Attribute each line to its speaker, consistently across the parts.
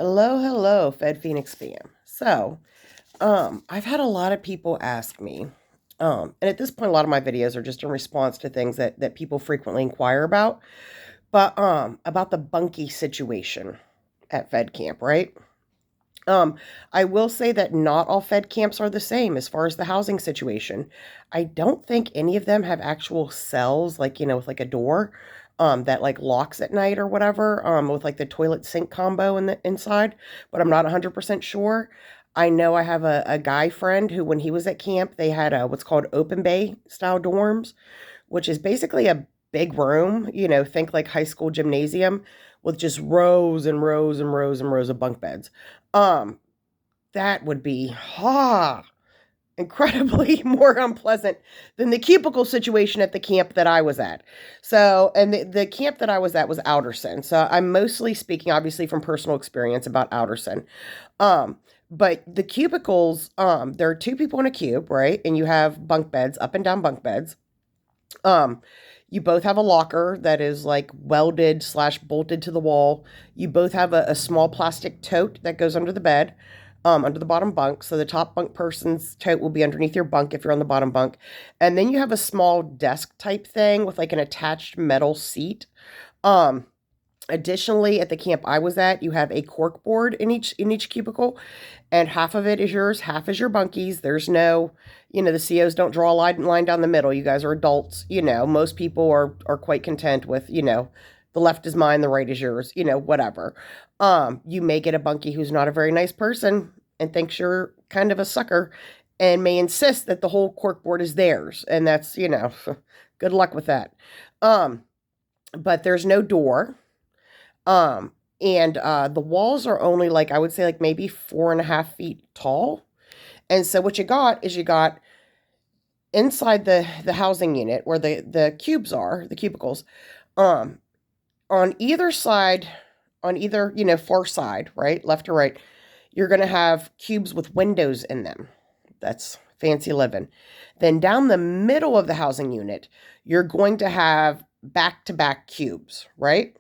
Speaker 1: Hello, FedPhoenix fam. I've had a lot of people ask me, and at this point, a lot of my videos are just in response to things that people frequently inquire about, but about the Bunky situation at Fed camp, right? Um, I will say that not all Fed camps are the same as far as the housing situation. I don't think any of them have actual cells, like, with like a door, that like locks at night or whatever, with like the toilet sink combo in the inside, but I'm not 100% sure. I know I have a guy friend who, when he was at camp, they had what's called open bay style dorms, which is basically a big room, think like high school gymnasium with just rows and rows and rows and rows of bunk beds. Um, that would be incredibly more unpleasant than the cubicle situation at the camp that I was at. So, and the camp that I was at was Alderson. So I'm mostly speaking, obviously, from personal experience about Alderson. Um, but the cubicles, there are two people in a cube, right? And you have bunk beds, up and down bunk beds. Um, you both have a locker that is like welded slash bolted to the wall. You both have a small plastic tote that goes under the bed, under the bottom bunk. So the top bunk person's tote will be underneath your bunk if you're on the bottom bunk. And then you have a small desk type thing with like an attached metal seat. Um, Additionally, at the camp I was at, you have a cork board in each cubicle, and half of it is yours, half is your bunkies. There's no, the COs don't draw a line down the middle. You guys are adults. Most people are quite content with, the left is mine, the right is yours. Whatever. You may get a bunkie who's not a very nice person and thinks you're kind of a sucker, and may insist that the whole cork board is theirs, and that's good luck with that. Um, but there's no door. And the walls are only like, I would say, like maybe 4.5 feet tall. And so what you got inside the housing unit where the cubes are, the cubicles, um, on either side, on either, far side, right, left or right, you're going to have cubes with windows in them. That's fancy living. Then down the middle of the housing unit, you're going to have back-to-back cubes, right?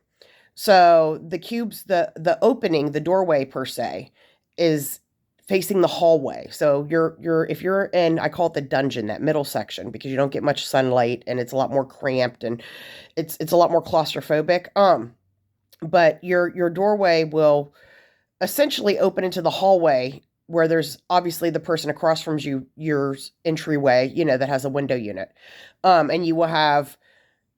Speaker 1: So the cubes, the opening, the doorway per se, is facing the hallway. So you're if you're in, I call it the dungeon, that middle section, because you don't get much sunlight and it's a lot more cramped and it's a lot more claustrophobic. But your doorway will essentially open into the hallway where there's obviously the person across from your entryway, that has a window unit. And you will have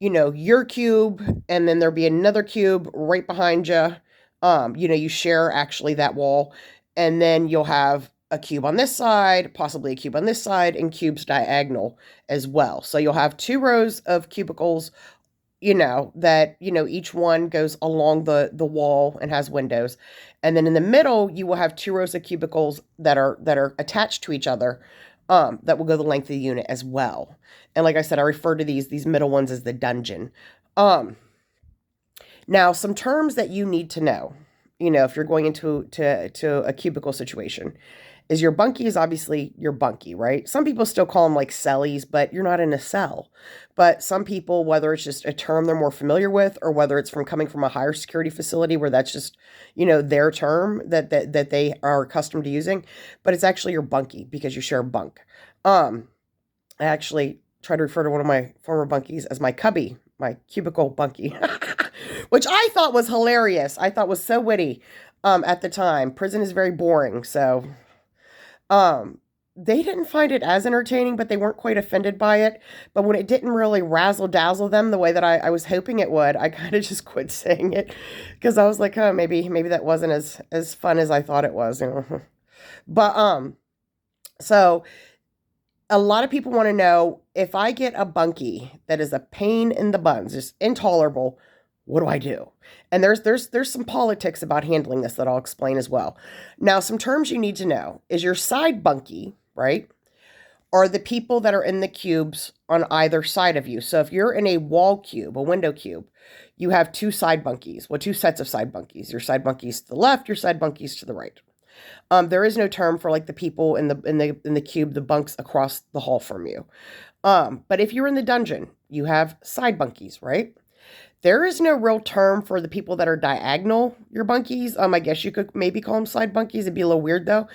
Speaker 1: your cube, and then there'll be another cube right behind you. You share actually that wall, and then you'll have a cube on this side, possibly a cube on this side, and cubes diagonal as well. So you'll have two rows of cubicles, that, each one goes along the wall and has windows. And then in the middle, you will have two rows of cubicles that are attached to each other, that will go the length of the unit as well. And like I said, I refer to these middle ones as the dungeon. Now, some terms that you need to know, if you're going into to a cubicle situation, is your bunkie is obviously your bunkie, right? Some people still call them like cellies, but you're not in a cell. But some people, whether it's just a term they're more familiar with, or whether it's from coming from a higher security facility where that's just, their term that they are accustomed to using, but it's actually your bunkie because you share a bunk. I actually try to refer to one of my former bunkies as my cubby, my cubicle bunkie, which I thought was hilarious. I thought was so witty at the time. Prison is very boring, so they didn't find it as entertaining, but they weren't quite offended by it. But when it didn't really razzle dazzle them the way that I was hoping it would, I kind of just quit saying it because I was like, oh, maybe that wasn't as fun as I thought it was. But so a lot of people want to know, if I get a bunkie that is a pain in the buns, just intolerable, what do I do? And there's some politics about handling this that I'll explain as well. Now, some terms you need to know is your side bunkie, right? Are the people that are in the cubes on either side of you. So if you're in a wall cube, a window cube, you have two side bunkies. Well, two sets of side bunkies. Your side bunkies to the left, your side bunkies to the right. There is no term for like the people in the cube, the bunks across the hall from you. But if you're in the dungeon, you have side bunkies, right? There is no real term for the people that are diagonal, your bunkies. I guess you could maybe call them side bunkies. It'd be a little weird though.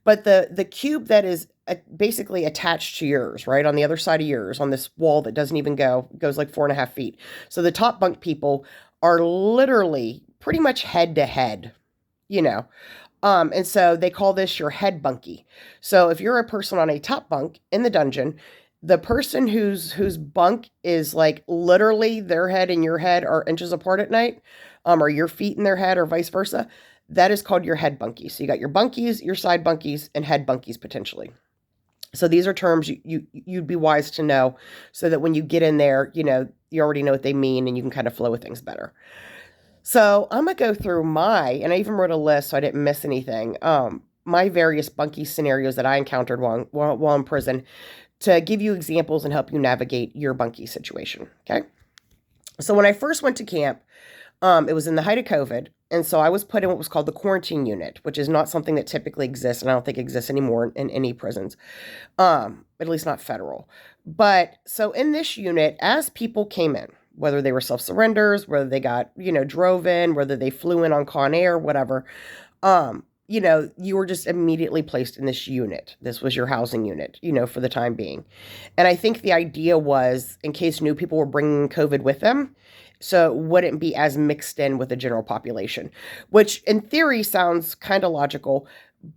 Speaker 1: But the cube that is basically attached to yours, right, on the other side of yours, on this wall that doesn't even goes like 4.5 feet. So the top bunk people are literally pretty much head to head, you know. And so they call this your head bunkie. So if you're a person on a top bunk in the dungeon, the person whose bunk is like literally their head and your head are inches apart at night, or your feet in their head, or vice versa, that is called your head bunkie. So you got your bunkies, your side bunkies, and head bunkies potentially. So these are terms you'd be wise to know, so that when you get in there, you already know what they mean and you can kind of flow with things better. So I'm gonna go through and I even wrote a list so I didn't miss anything. My various bunkie scenarios that I encountered while in prison, to give you examples and help you navigate your bunkie situation. Okay. So when I first went to camp, it was in the height of COVID. And so I was put in what was called the quarantine unit, which is not something that typically exists. And I don't think exists anymore in any prisons, at least not federal. But so in this unit, as people came in, whether they were self-surrenders, whether they got, drove in, whether they flew in on Con Air, whatever, you were just immediately placed in this unit. This was your housing unit, for the time being. And I think the idea was, in case new people were bringing COVID with them, so it wouldn't be as mixed in with the general population, which in theory sounds kind of logical.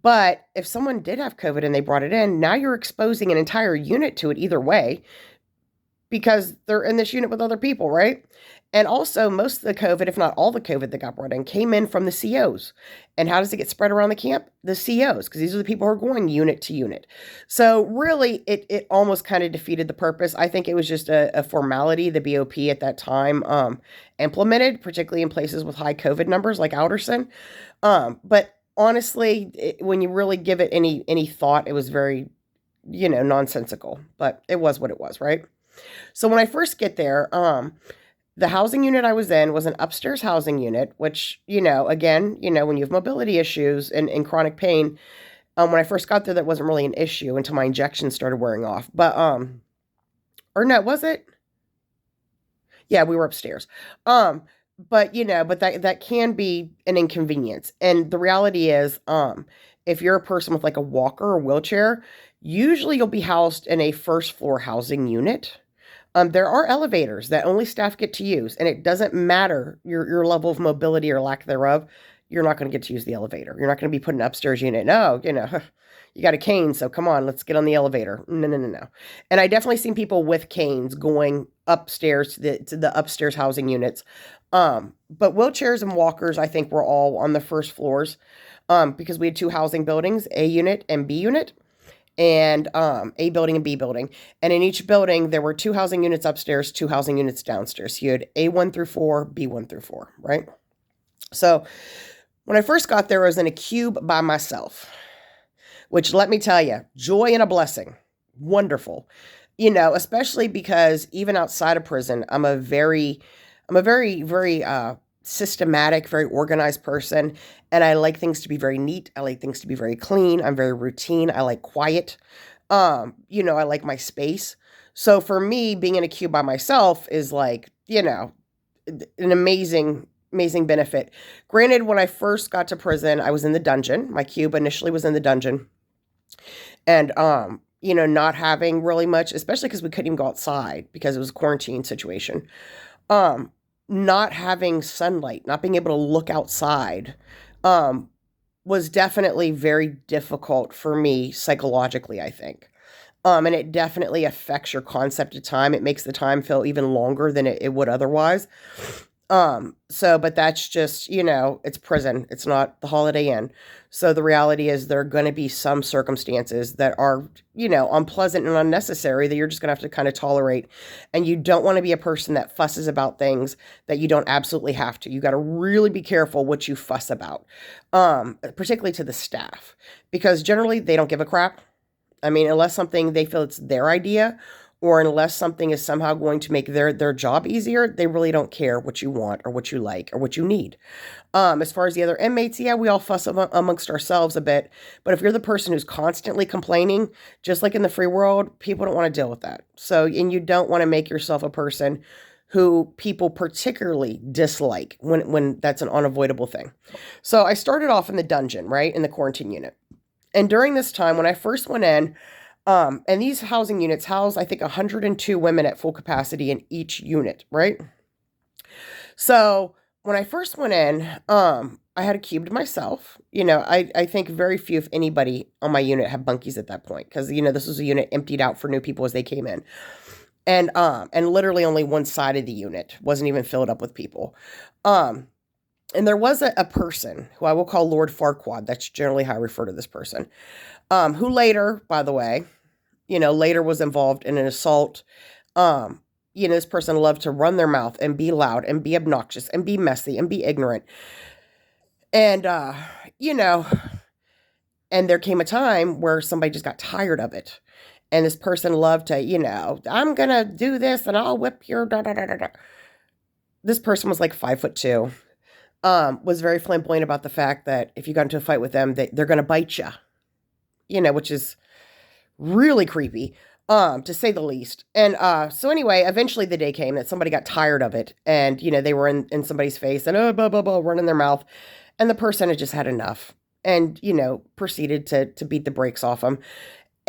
Speaker 1: But if someone did have COVID and they brought it in, now you're exposing an entire unit to it either way, because they're in this unit with other people, right? And also, most of the COVID, if not all the COVID that got brought in, came in from the COs. And how does it get spread around the camp? The COs, because these are the people who are going unit to unit. So really, it almost kind of defeated the purpose. I think it was just a formality the BOP at that time implemented, particularly in places with high COVID numbers like Alderson. But honestly, when you really give it any thought, it was very, nonsensical. But it was what it was, right? So when I first get there, the housing unit I was in was an upstairs housing unit, which, again, when you have mobility issues and chronic pain, when I first got there, that wasn't really an issue until my injections started wearing off. But, or no, was it? Yeah, we were upstairs. But that can be an inconvenience. And the reality is, if you're a person with like a walker or wheelchair, usually you'll be housed in a first floor housing unit. There are elevators that only staff get to use, and it doesn't matter your level of mobility or lack thereof. You're not going to get to use the elevator. You're not going to be put in an upstairs unit. No, you got a cane, so come on, let's get on the elevator. No. And I definitely seen people with canes going upstairs to the upstairs housing units. But wheelchairs and walkers, I think, were all on the first floors, because we had two housing buildings, A unit and B unit. And A building and B building. And in each building, there were two housing units upstairs, two housing units downstairs. You had A1 through 4, B1 through 4, right? So when I first got there, I was in a cube by myself, which, let me tell you, joy and a blessing. Wonderful. Especially because even outside of prison, I'm a very, very systematic, very organized person. And I like things to be very neat. I like things to be very clean. I'm very routine. I like quiet. I like my space. So for me, being in a cube by myself is like, an amazing benefit. Granted, when I first got to prison, I was in the dungeon. My cube initially was in the dungeon. And, not having really much, especially because we couldn't even go outside because it was a quarantine situation. Not having sunlight, not being able to look outside, was definitely very difficult for me psychologically, I think. And it definitely affects your concept of time. It makes the time feel even longer than it would otherwise. But that's just, it's prison. It's not the Holiday Inn. So the reality is there are going to be some circumstances that are, unpleasant and unnecessary that you're just going to have to kind of tolerate. And you don't want to be a person that fusses about things that you don't absolutely have to. You got to really be careful what you fuss about, particularly to the staff, because generally they don't give a crap. I mean, unless something they feel it's their idea, or unless something is somehow going to make their job easier, they really don't care what you want or what you like or what you need. As far as the other inmates, yeah, we all fuss amongst ourselves a bit. But if you're the person who's constantly complaining, just like in the free world, people don't want to deal with that. So, and you don't want to make yourself a person who people particularly dislike when that's an unavoidable thing. So I started off in the dungeon, right, in the quarantine unit. And during this time, when I first went in, and these housing units house, I think, 102 women at full capacity in each unit, right? So when I first went in, I had a cube to myself. I think very few, if anybody, on my unit had bunkies at that point because, this was a unit emptied out for new people as they came in. And literally only one side of the unit wasn't even filled up with people. And there was a person who I will call Lord Farquaad. That's generally how I refer to this person. Who later, by the way, later was involved in an assault. This person loved to run their mouth and be loud and be obnoxious and be messy and be ignorant. And, and there came a time where somebody just got tired of it. And this person loved to, I'm going to do this and I'll whip your da da da da da. This person was like 5'2", was very flamboyant about the fact that if you got into a fight with them, they're going to bite you, which is really creepy, to say the least. And so anyway, eventually the day came that somebody got tired of it. And, they were in somebody's face and, blah, blah, blah, running their mouth. And the person had just had enough and, proceeded to beat the brakes off them.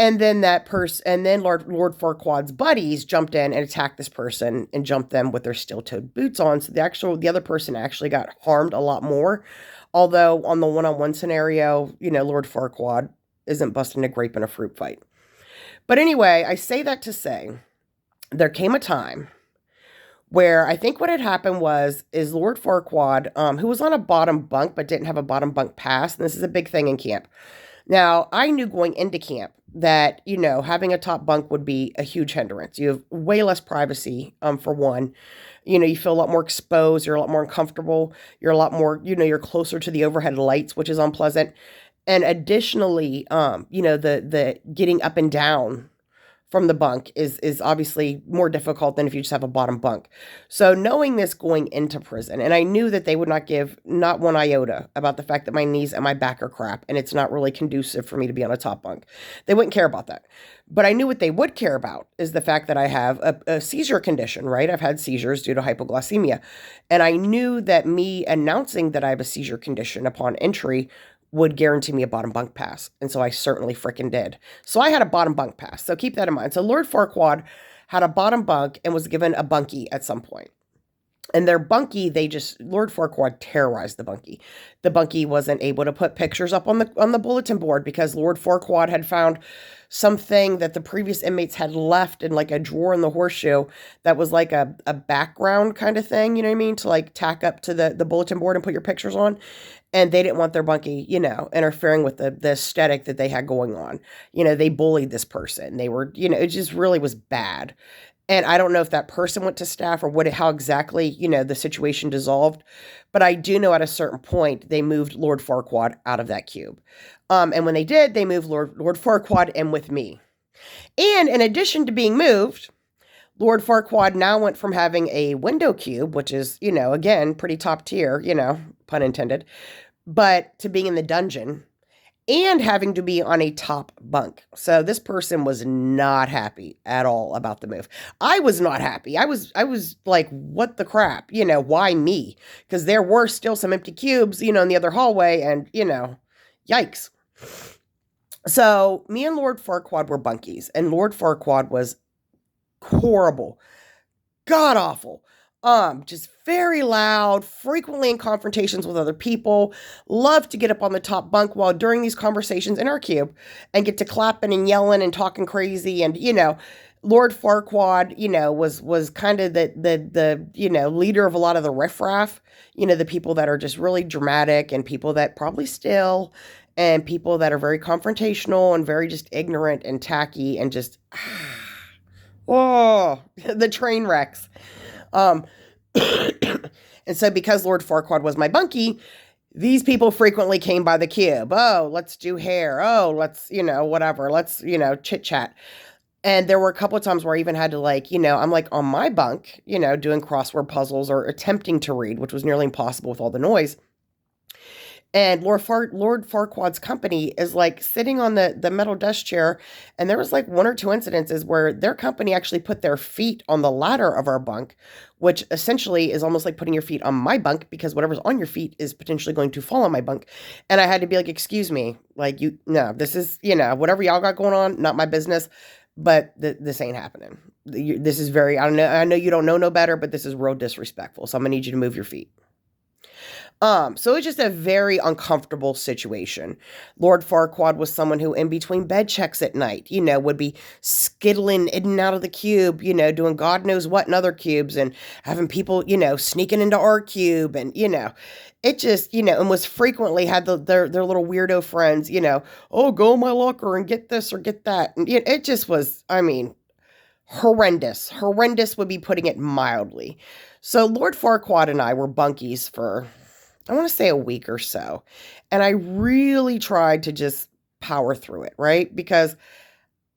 Speaker 1: And then Lord Farquaad's buddies jumped in and attacked this person and jumped them with their steel-toed boots on. So the other person actually got harmed a lot more. Although on the one-on-one scenario, Lord Farquaad isn't busting a grape in a fruit fight. But anyway, I say that to say there came a time where I think what had happened is Lord Farquaad, who was on a bottom bunk but didn't have a bottom bunk pass, and this is a big thing in camp. Now, I knew going into camp that, having a top bunk would be a huge hindrance. You have way less privacy, for one. You feel a lot more exposed. You're a lot more uncomfortable. You're a lot more, you're closer to the overhead lights, which is unpleasant. And additionally, the getting up and down from the bunk is obviously more difficult than if you just have a bottom bunk. So knowing this going into prison, and I knew that they would not give not one iota about the fact that my knees and my back are crap and it's not really conducive for me to be on a top bunk. They wouldn't care about that. But I knew what they would care about is the fact that I have a seizure condition, right? I've had seizures due to hypoglycemia. And I knew that me announcing that I have a seizure condition upon entry would guarantee me a bottom bunk pass. And so I certainly freaking did. So I had a bottom bunk pass. So keep that in mind. So Lord Farquaad had a bottom bunk and was given a bunkie at some point. And their bunkie, Lord Farquaad terrorized the bunkie. The bunkie wasn't able to put pictures up on the bulletin board because Lord Farquaad had found something that the previous inmates had left in like a drawer in the horseshoe that was like a background kind of thing, you know what I mean? To like tack up to the bulletin board and put your pictures on. And they didn't want their bunkie, interfering with the aesthetic that they had going on. They bullied this person. They were, it just really was bad. And I don't know if that person went to staff or how exactly, the situation dissolved. But I do know at a certain point, they moved Lord Farquaad out of that cube. And when they did, they moved Lord Farquaad in with me. And in addition to being moved, Lord Farquaad now went from having a window cube, which is, again, pretty top tier, pun intended, but to being in the dungeon and having to be on a top bunk. So this person was not happy at all about the move. I was not happy. I was like, what the crap? Why me? Because there were still some empty cubes, in the other hallway and, yikes. So me and Lord Farquaad were bunkies and Lord Farquaad was horrible, god awful. Just very loud, frequently in confrontations with other people, loved to get up on the top bunk while during these conversations in our cube and get to clapping and yelling and talking crazy. And, Lord Farquaad, was kind of the leader of a lot of the riffraff, the people that are just really dramatic and people that probably still, and people that are very confrontational and very just ignorant and tacky and just, oh, the train wrecks. And so because Lord Farquaad was my bunkie, these people frequently came by the cube. Oh, let's do hair. Oh, let's, whatever. Let's, chit chat. And there were a couple of times where I even had to I'm like on my bunk, doing crossword puzzles or attempting to read, which was nearly impossible with all the noise. And Lord Farquaad's company is like sitting on the metal desk chair. And there was like one or two incidences where their company actually put their feet on the ladder of our bunk, which essentially is almost like putting your feet on my bunk because whatever's on your feet is potentially going to fall on my bunk. And I had to be like, excuse me, like, no, this is, whatever y'all got going on, not my business, but this ain't happening. This is very, I know you don't know no better, but this is real disrespectful. So I'm gonna need you to move your feet. So it's just a very uncomfortable situation. Lord Farquaad was someone who, in between bed checks at night, would be skittling in and out of the cube, doing God knows what in other cubes and having people, sneaking into our cube. And, it just, and was frequently had their little weirdo friends, oh, go in my locker and get this or get that. And it just was, I mean, horrendous. Horrendous would be putting it mildly. So Lord Farquaad and I were bunkies for, I want to say, a week or so. And I really tried to just power through it, right? Because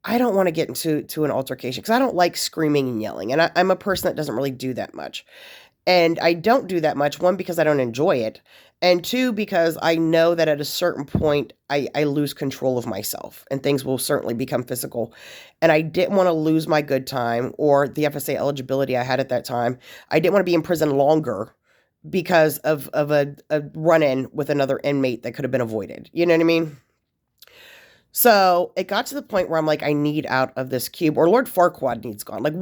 Speaker 1: I don't want to get into an altercation because I don't like screaming and yelling. And I'm a person that doesn't really do that much. And I don't do that much, one, because I don't enjoy it. And two, because I know that at a certain point, I lose control of myself and things will certainly become physical. And I didn't want to lose my good time or the FSA eligibility I had at that time. I didn't want to be in prison longer because of a run-in with another inmate that could have been avoided. You know what I mean? So it got to the point where I'm like, I need out of this cube, or Lord Farquaad needs gone. Like,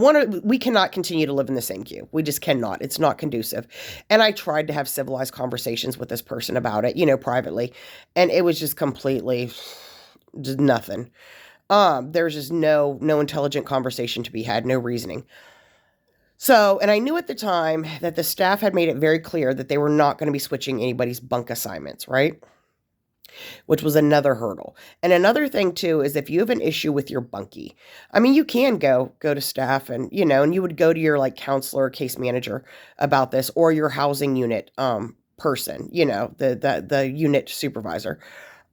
Speaker 1: we cannot continue to live in the same cube. We just cannot. It's not conducive. And I tried to have civilized conversations with this person about it, privately. And it was just completely just nothing. There's just no intelligent conversation to be had, no reasoning. So, and I knew at the time that the staff had made it very clear that they were not going to be switching anybody's bunk assignments, right? Which was another hurdle. And another thing too is if you have an issue with your bunkie, I mean, you can go to staff and, and you would go to your like counselor or case manager about this, or your housing unit person, the unit supervisor.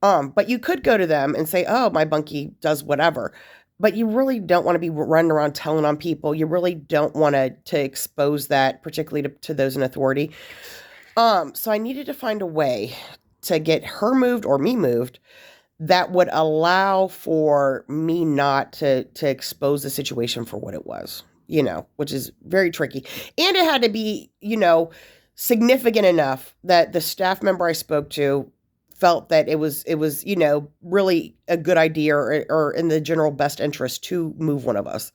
Speaker 1: But you could go to them and say, oh, my bunkie does whatever. But you really don't want to be running around telling on people. You really don't want to expose that, particularly to those in authority. So I needed to find a way to get her moved or me moved that would allow for me not to expose the situation for what it was, which is very tricky. And it had to be, significant enough that the staff member I spoke to felt that it was, really a good idea or in the general best interest to move one of us.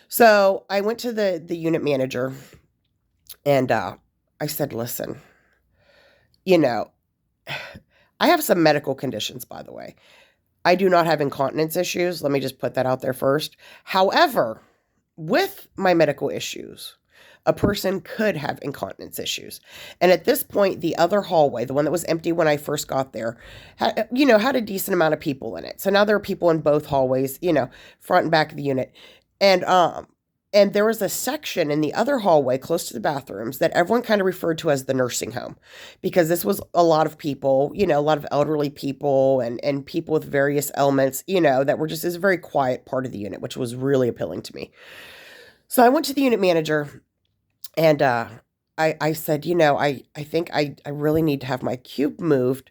Speaker 1: So I went to the unit manager and I said, listen, I have some medical conditions, by the way. I do not have incontinence issues. Let me just put that out there first. However, with my medical issues, a person could have incontinence issues. And at this point, the other hallway, the one that was empty when I first got there, had a decent amount of people in it. So now there are people in both hallways, front and back of the unit. And there was a section in the other hallway close to the bathrooms that everyone kind of referred to as the nursing home, because this was a lot of people, a lot of elderly people and people with various ailments, that were just, is a very quiet part of the unit, which was really appealing to me. So I went to the unit manager and I said, I think I really need to have my cube moved.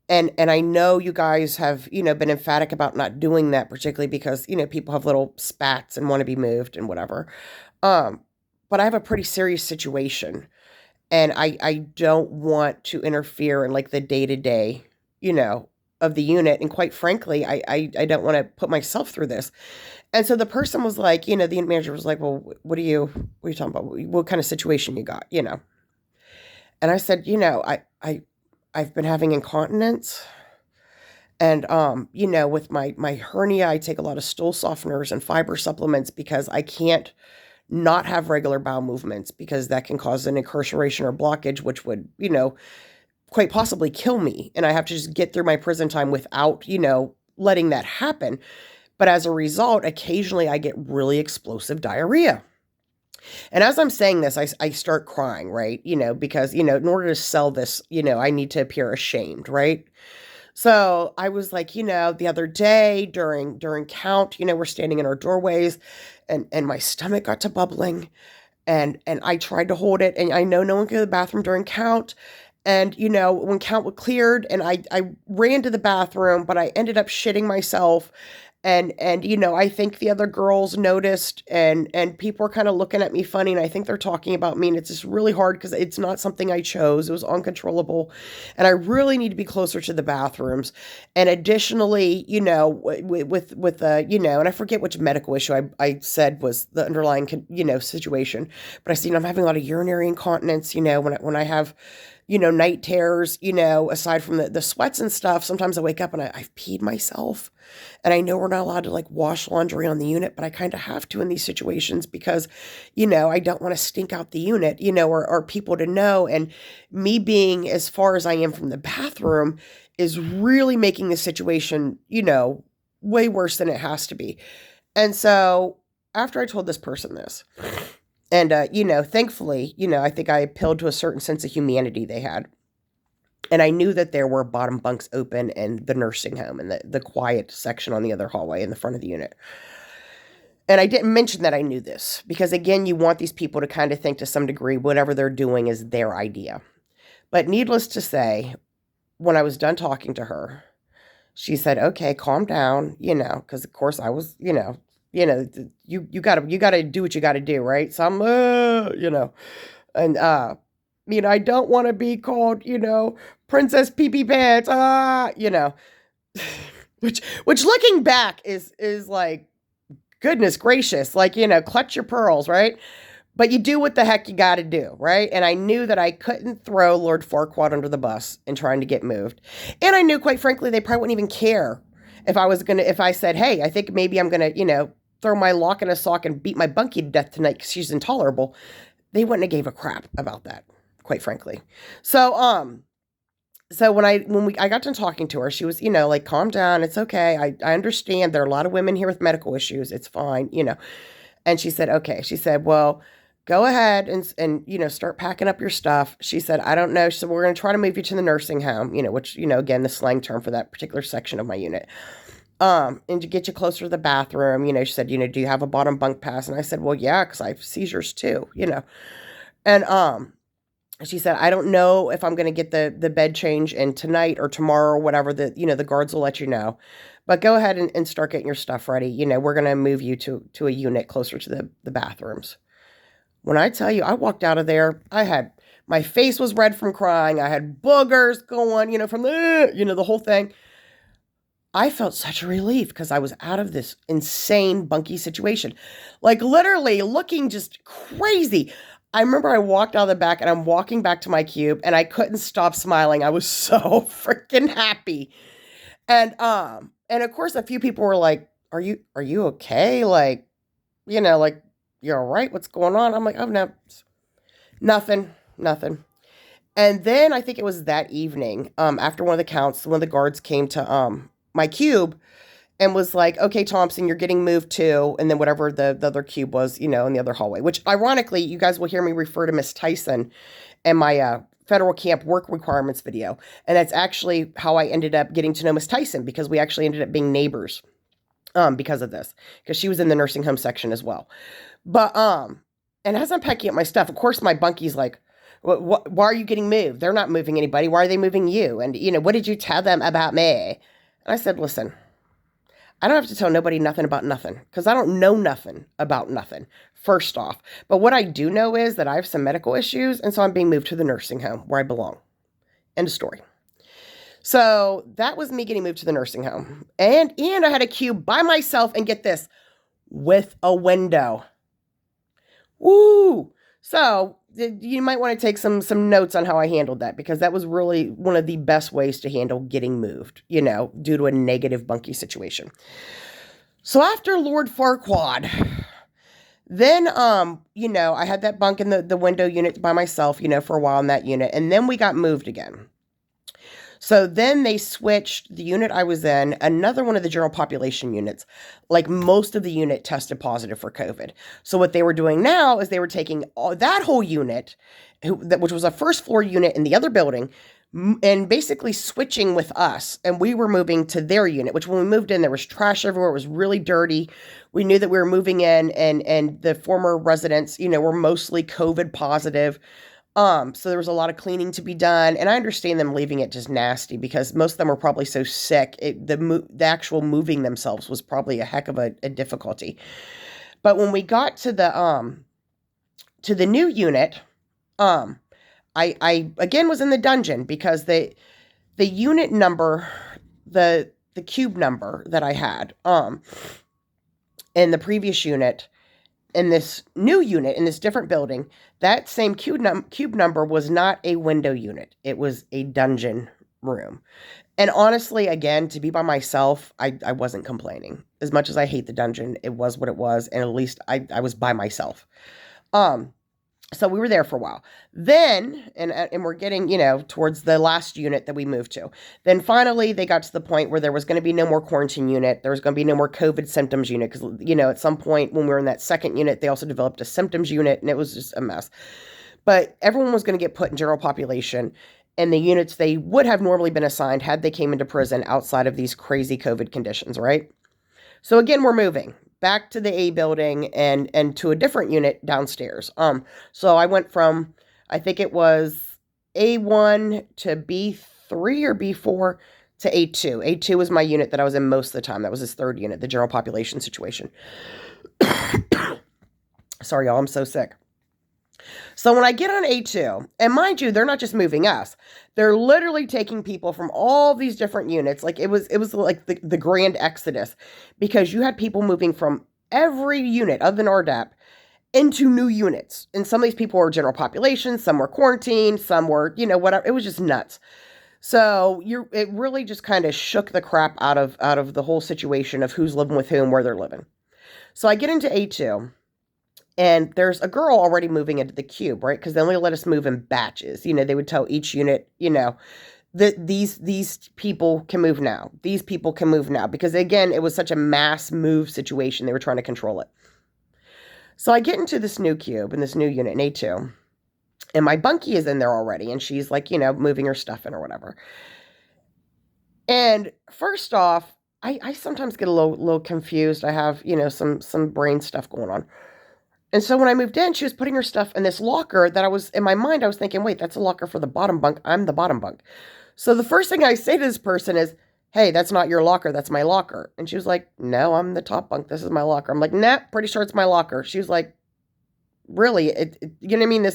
Speaker 1: And I know you guys have, been emphatic about not doing that, particularly because, people have little spats and want to be moved and whatever. But I have a pretty serious situation and I don't want to interfere in like the day-to-day, of the unit. And quite frankly, I don't want to put myself through this. And so the person was like, the unit manager was like, well, what are you talking about? What kind of situation you got, And I said, I've been having incontinence and, with my hernia, I take a lot of stool softeners and fiber supplements because I can't not have regular bowel movements because that can cause an incarceration or blockage, which would, quite possibly kill me. And I have to just get through my prison time without, letting that happen. But as a result, occasionally I get really explosive diarrhea. And as I'm saying this, I start crying, right? Because, in order to sell this, I need to appear ashamed, right? So I was like, the other day during count, we're standing in our doorways and my stomach got to bubbling and I tried to hold it. And I know no one can go to the bathroom during count. And, when count cleared and I ran to the bathroom, but I ended up shitting myself. And I think the other girls noticed, and people are kind of looking at me funny, and I think they're talking about me, and it's just really hard because it's not something I chose. It was uncontrollable, and I really need to be closer to the bathrooms. And additionally, and I forget which medical issue I said was the underlying situation, but I see I'm having a lot of urinary incontinence. When I have night terrors, aside from the sweats and stuff, sometimes I wake up and I've peed myself. And I know we're not allowed to like wash laundry on the unit, but I kind of have to in these situations because, I don't want to stink out the unit, or people to know. And me being as far as I am from the bathroom is really making the situation, way worse than it has to be. And so after I told this person this, and, thankfully, I think I appealed to a certain sense of humanity they had. And I knew that there were bottom bunks open in the nursing home and the quiet section on the other hallway in the front of the unit. And I didn't mention that I knew this because, again, you want these people to kind of think to some degree whatever they're doing is their idea. But needless to say, when I was done talking to her, she said, okay, calm down, because of course I was, you gotta do what you gotta do, right? So I'm, and, I don't want to be called, Princess Pee Pee Pants, which looking back is like, goodness gracious, like, clutch your pearls, right? But you do what the heck you got to do, right? And I knew that I couldn't throw Lord Farquaad under the bus in trying to get moved. And I knew, quite frankly, they probably wouldn't even care if I said, hey, I think maybe I'm going to, throw my lock in a sock and beat my Bunky to death tonight because she's intolerable. They wouldn't have gave a crap about that, quite frankly. So, when I got done talking to her, she was, like, calm down. It's okay. I understand there are a lot of women here with medical issues. It's fine, And she said, okay. She said, well, go ahead and start packing up your stuff. She said, I don't know. She said, we're going to try to move you to the nursing home, which, again, the slang term for that particular section of my unit. And to get you closer to the bathroom, she said, do you have a bottom bunk pass? And I said, well, yeah, because I have seizures too, And, she said, I don't know if I'm going to get the bed change in tonight or tomorrow or whatever, the guards will let you know. But go ahead and start getting your stuff ready. We're going to move you to a unit closer to the bathrooms. When I tell you, I walked out of there, my face was red from crying. I had boogers going, from the whole thing. I felt such a relief because I was out of this insane Bunky situation. Like literally looking just crazy. I remember I walked out of the back and I'm walking back to my cube and I couldn't stop smiling. I was so freaking happy. And of course a few people were like, are you okay? Like, like, you're all right? What's going on? I'm like, oh no, nothing. And then I think it was that evening, after one of the counts, one of the guards came to, my cube and was like, okay, Thompson, you're getting moved to, and then whatever the other cube was, in the other hallway, which ironically, you guys will hear me refer to Miss Tyson in my federal camp work requirements video. And that's actually how I ended up getting to know Miss Tyson, because we actually ended up being neighbors because of this, because she was in the nursing home section as well. But, and as I'm packing up my stuff, of course, my Bunky's like, why are you getting moved? They're not moving anybody. Why are they moving you? And, what did you tell them about me? And I said, listen, I don't have to tell nobody nothing about nothing because I don't know nothing about nothing, first off. But what I do know is that I have some medical issues, and so I'm being moved to the nursing home where I belong. End of story. So that was me getting moved to the nursing home. And I had a cube by myself, and get this, with a window. Woo! So you might want to take some notes on how I handled that, because that was really one of the best ways to handle getting moved, due to a negative Bunky situation. So after Lord Farquaad, then, I had that bunk in the window unit by myself, for a while in that unit. And then we got moved again. So then they switched the unit I was in, another one of the general population units. Like most of the unit tested positive for COVID. So what they were doing now is they were taking that whole unit, which was a first floor unit in the other building, and basically switching with us. And we were moving to their unit, which when we moved in, there was trash everywhere. It was really dirty. We knew that we were moving in, and the former residents, were mostly COVID positive. So there was a lot of cleaning to be done, and I understand them leaving it just nasty because most of them were probably so sick. The actual moving themselves was probably a heck of a difficulty. But when we got to the new unit, um, I again was in the dungeon because the unit number, the cube number that I had, in the previous unit, in this new unit, in this different building, that same cube number was not a window unit. It was a dungeon room. And honestly, again, to be by myself, I wasn't complaining. As much as I hate the dungeon, it was what it was, and at least I was by myself. So we were there for a while. Then, and we're getting, towards the last unit that we moved to. Then finally, they got to the point where there was going to be no more quarantine unit. There was going to be no more COVID symptoms unit because, at some point when we were in that second unit, they also developed a symptoms unit, and it was just a mess. But everyone was going to get put in general population, and the units they would have normally been assigned had they came into prison outside of these crazy COVID conditions, right? So again, we're moving back to the A building and to a different unit downstairs. So I went from, I think it was A1 to B3 or B4 to A2. A2 was my unit that I was in most of the time. That was his third unit, the general population situation. Sorry, y'all, I'm so sick. So when I get on A2, and mind you, they're not just moving us. They're literally taking people from all these different units. Like it was like the grand exodus because you had people moving from every unit other than RDAP into new units. And some of these people were general population, some were quarantined, some were, whatever. It was just nuts. So it really just kind of shook the crap out of the whole situation of who's living with whom, where they're living. So I get into A2. And there's a girl already moving into the cube, right? Because they only let us move in batches. They would tell each unit, that these people can move now. These people can move now. Because again, it was such a mass move situation. They were trying to control it. So I get into this new cube in this new unit in A2. And my Bunky is in there already. And she's like, moving her stuff in or whatever. And first off, I sometimes get a little confused. I have, some brain stuff going on. And so when I moved in, she was putting her stuff in this locker that in my mind, I was thinking, wait, that's a locker for the bottom bunk. I'm the bottom bunk. So the first thing I say to this person is, hey, that's not your locker. That's my locker. And she was like, no, I'm the top bunk. This is my locker. I'm like, nah, pretty sure it's my locker. She was like, really? You know what I mean?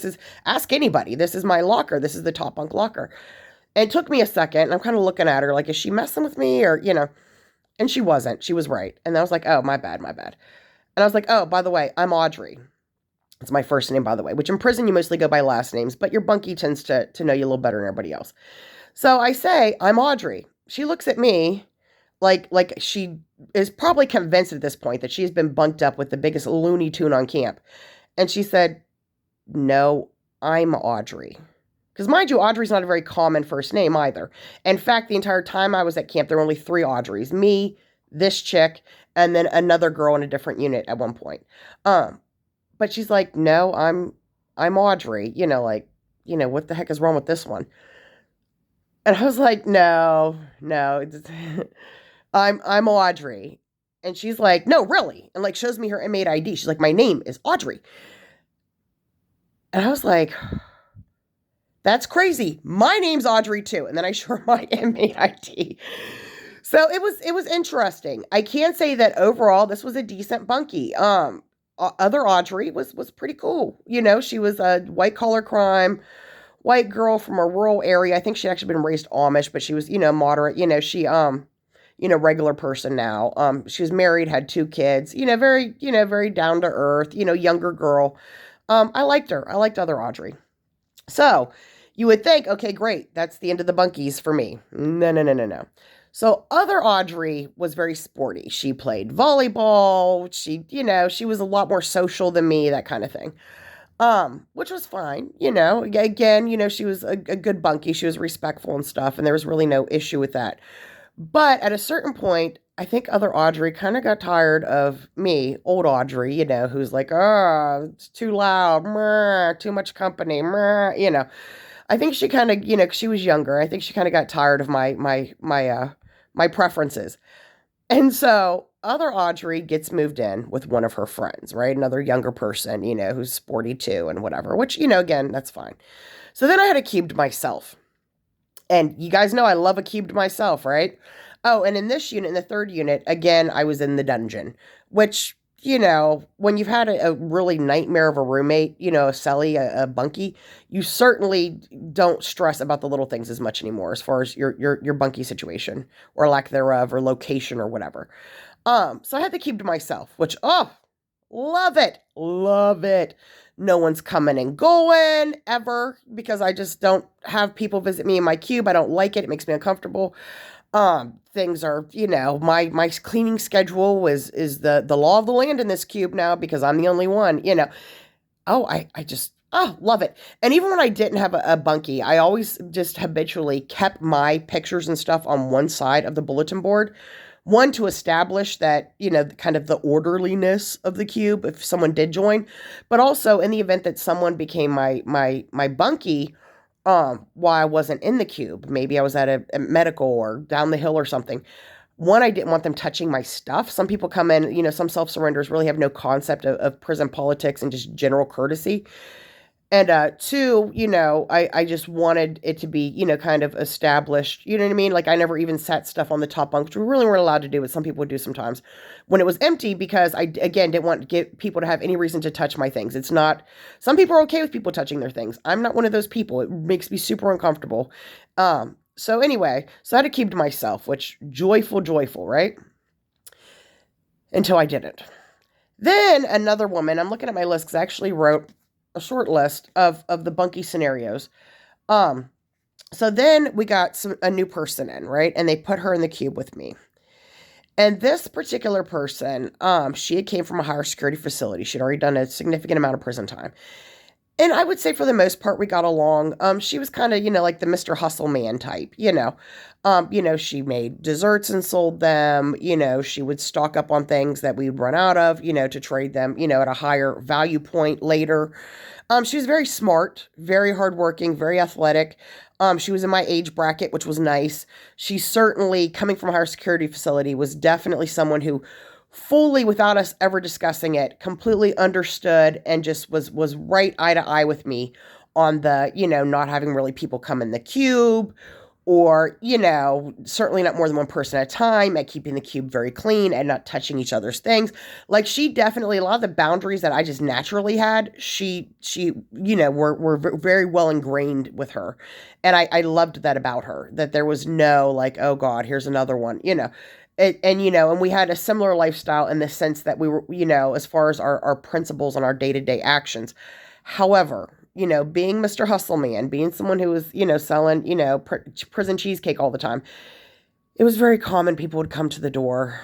Speaker 1: Ask anybody. This is my locker. This is the top bunk locker. And it took me a second. And I'm kind of looking at her like, is she messing with me? Or, and she wasn't. She was right. And I was like, oh, my bad. And I was like, oh, by the way, I'm Audrey. It's my first name, by the way, which in prison you mostly go by last names, but your Bunky tends to know you a little better than everybody else. So I say, I'm Audrey. She looks at me like she is probably convinced at this point that she's been bunked up with the biggest Looney Tune on camp. And she said, no, I'm Audrey. Because mind you, Audrey's not a very common first name either. In fact, the entire time I was at camp, there were only 3 Audreys. Me, this chick, and then another girl in a different unit at one point. But she's like, no, I'm Audrey. What the heck is wrong with this one? And I was like, no, I'm Audrey. And she's like, no, really? And shows me her inmate ID. She's like, my name is Audrey. And I was like, that's crazy. My name's Audrey too. And then I show her my inmate ID. So it was interesting. I can say that overall, this was a decent Bunky. Other Audrey was pretty cool. She was a white collar crime, white girl from a rural area. I think she'd actually been raised Amish, but she was, moderate. She, regular person now. She was married, had 2 kids, very down to earth, younger girl. I liked her. I liked other Audrey. So you would think, okay, great. That's the end of the Bunkies for me. No. So other Audrey was very sporty. She played volleyball. She was a lot more social than me, that kind of thing. Which was fine. Again, she was a good Bunky. She was respectful and stuff. And there was really no issue with that. But at a certain point, I think other Audrey kind of got tired of me, old Audrey, who's like, oh, it's too loud, too much company, I think she kind of, 'cause she was younger. I think she kind of got tired of my preferences. And so other Audrey gets moved in with one of her friends, right? Another younger person, who's sporty too and whatever, which, again, that's fine. So then I had a cube to myself. And you guys know I love a cube to myself, right? Oh, and in this unit, in the third unit, again, I was in the dungeon, which, when you've had a really nightmare of a roommate, a celly, a bunky, you certainly don't stress about the little things as much anymore as far as your bunky situation or lack thereof or location or whatever. So I had the cube to myself, which, oh, love it. Love it. No one's coming and going ever because I just don't have people visit me in my cube. I don't like it. It makes me uncomfortable. Things are, my cleaning schedule is the law of the land in this cube now because I'm the only one. Oh, I just love it. And even when I didn't have a bunkie, I always just habitually kept my pictures and stuff on one side of the bulletin board. One, to establish that, kind of the orderliness of the cube if someone did join, but also in the event that someone became my bunkie, while I wasn't in the cube, maybe I was at a medical or down the hill or something. One, I didn't want them touching my stuff. Some people come in, some self-surrenders really have no concept of prison politics and just general courtesy. And two, I just wanted it to be, kind of established. You know what I mean? Like I never even set stuff on the top bunk, which we really weren't allowed to do, but some people would do sometimes when it was empty because I, again, didn't want to get people to have any reason to touch my things. It's not, some people are okay with people touching their things. I'm not one of those people. It makes me super uncomfortable. So anyway, so I had to keep to myself, which joyful, right? Until I didn't. Then another woman, I'm looking at my list because I actually wrote a short list of the bunky scenarios. Um, so then we got a new person in, right? And they put her in the cube with me. And this particular person, she had came from a higher security facility. She'd already done a significant amount of prison time. And I would say for the most part, we got along. She was kind of, like the Mr. Hustle Man type, she made desserts and sold them. She would stock up on things that we'd run out of, to trade them, at a higher value point later. She was very smart, very hardworking, very athletic. She was in my age bracket, which was nice. She certainly, coming from a higher security facility, was definitely someone who fully, without us ever discussing it, completely understood and just was right eye to eye with me on the, not having really people come in the cube or, certainly not more than one person at a time, at keeping the cube very clean and not touching each other's things. Like she definitely, a lot of the boundaries that I just naturally had, she, were very well ingrained with her. And I loved that about her, that there was no like, oh God, here's another one, and we had a similar lifestyle in the sense that we were, as far as our principles and our day-to-day actions. However, being Mr. Hustle Man, being someone who was, selling, prison cheesecake all the time, it was very common people would come to the door.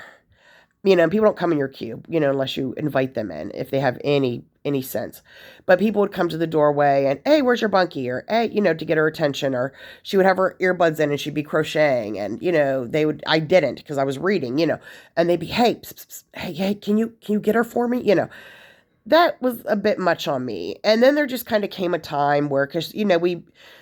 Speaker 1: People don't come in your cube, unless you invite them in, if they have any sense. But people would come to the doorway and, hey, where's your bunkie? Or, hey, to get her attention. Or she would have her earbuds in and she'd be crocheting. And, I didn't because I was reading, and they'd be, hey, psst, psst, hey, can you get her for me? That was a bit much on me. And then there just kind of came a time where, because,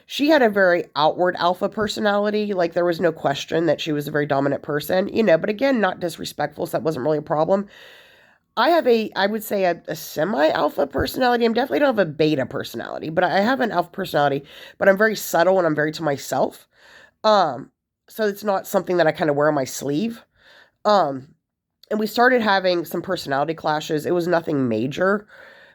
Speaker 1: she had a very outward alpha personality. Like there was no question that she was a very dominant person, but again, not disrespectful. So that wasn't really a problem. I would say a semi-alpha personality. I definitely don't have a beta personality, but I have an alpha personality, but I'm very subtle and I'm very to myself. So it's not something that I kind of wear on my sleeve. And we started having some personality clashes. It was nothing major,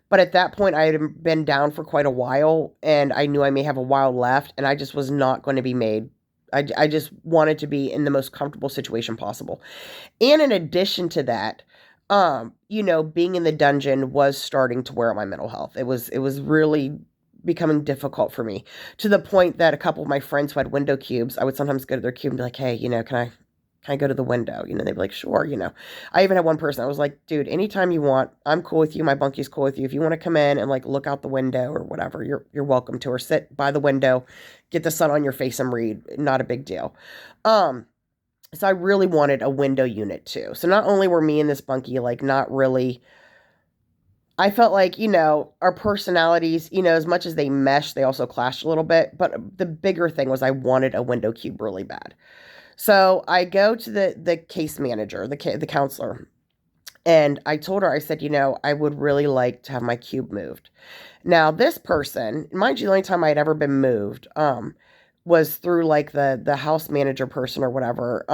Speaker 1: but at that point I had been down for quite a while and I knew I may have a while left and I just was not going to be made. I just wanted to be in the most comfortable situation possible. And in addition to that, being in the dungeon was starting to wear out my mental health. It was really becoming difficult for me to the point that a couple of my friends who had window cubes, I would sometimes go to their cube and be like, hey, can I go to the window? They'd be like, sure, I even had one person, I was like, dude, anytime you want, I'm cool with you. My bunky's cool with you. If you want to come in and like look out the window or whatever, you're welcome to, or sit by the window, get the sun on your face and read. Not a big deal. So I really wanted a window unit too. So not only were me and this bunkie, like not really, I felt like, our personalities, as much as they meshed, they also clashed a little bit. But the bigger thing was I wanted a window cube really bad. So I go to the case manager, the counselor, and I told her, I said, I would really like to have my cube moved. Now, this person, mind you, the only time I had ever been moved, was through like the house manager person or whatever,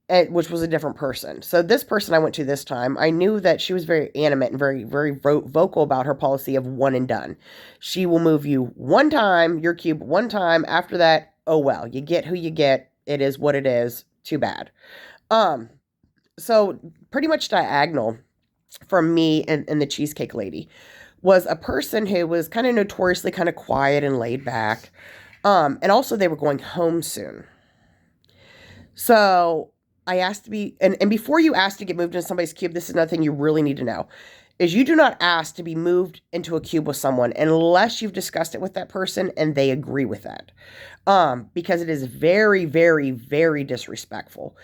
Speaker 1: which was a different person. So this person I went to this time, I knew that she was very animate and very, very vocal about her policy of one and done. She will move you one time, your cube one time. After that, oh well, you get who you get. It is what it is. Too bad. Um, so pretty much diagonal from me and the cheesecake lady was a person who was kind of notoriously kind of quiet and laid back. And also they were going home soon. So I asked to be, and before you ask to get moved into somebody's cube, this is another thing you really need to know, is you do not ask to be moved into a cube with someone unless you've discussed it with that person and they agree with that. Because it is very, very, very disrespectful.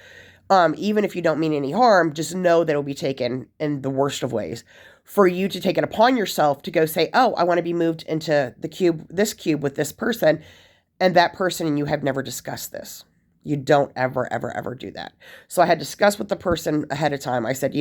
Speaker 1: Even if you don't mean any harm, just know that it will be taken in the worst of ways. For you to take it upon yourself to go say, oh, I want to be moved into this cube with this person, and that person and you have never discussed this. You don't ever, ever, ever do that. So I had discussed with the person ahead of time. I said,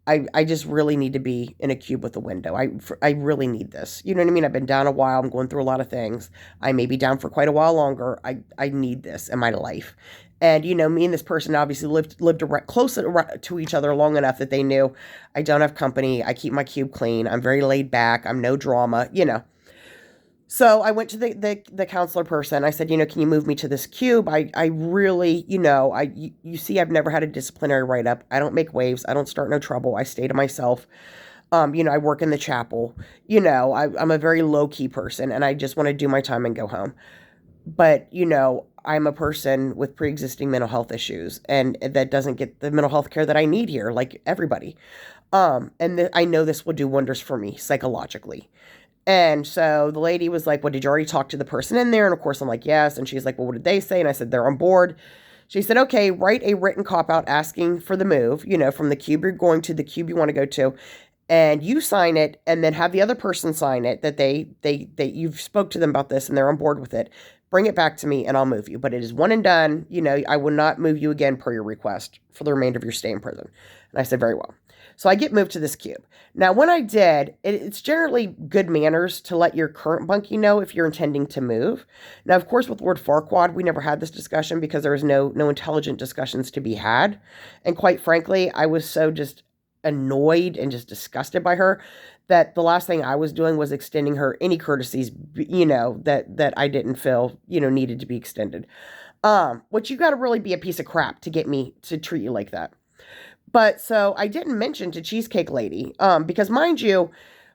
Speaker 1: I just really need to be in a cube with a window. I really need this. You know what I mean? I've been down a while. I'm going through a lot of things. I may be down for quite a while longer. I need this in my life. And, me and this person obviously lived close to each other long enough that they knew I don't have company. I keep my cube clean. I'm very laid back. I'm no drama, So I went to the counselor person. I said, can you move me to this cube? I really, you see, I've never had a disciplinary write-up. I don't make waves. I don't start no trouble. I stay to myself. I work in the chapel. I'm a very low-key person, and I just want to do my time and go home. But, I'm a person with pre-existing mental health issues, and that doesn't get the mental health care that I need here, like everybody. I know this will do wonders for me psychologically. And so the lady was like, well, did you already talk to the person in there? And of course I'm like, yes. And she's like, well, what did they say? And I said, they're on board. She said, okay, write a written cop out asking for the move, from the cube you're going to the cube you want to go to. And you sign it, and then have the other person sign it that you've spoke to them about this and they're on board with it. Bring it back to me and I'll move you. But it is one and done. I will not move you again per your request for the remainder of your stay in prison. And I said, very well. So I get moved to this cube. Now, when I did, it's generally good manners to let your current bunkie know if you're intending to move. Now, of course, with Lord Farquaad, we never had this discussion because there was no intelligent discussions to be had. And quite frankly, I was so just annoyed and just disgusted by her that the last thing I was doing was extending her any courtesies, that I didn't feel, needed to be extended. Which you got to really be a piece of crap to get me to treat you like that. But so I didn't mention to Cheesecake Lady, because mind you,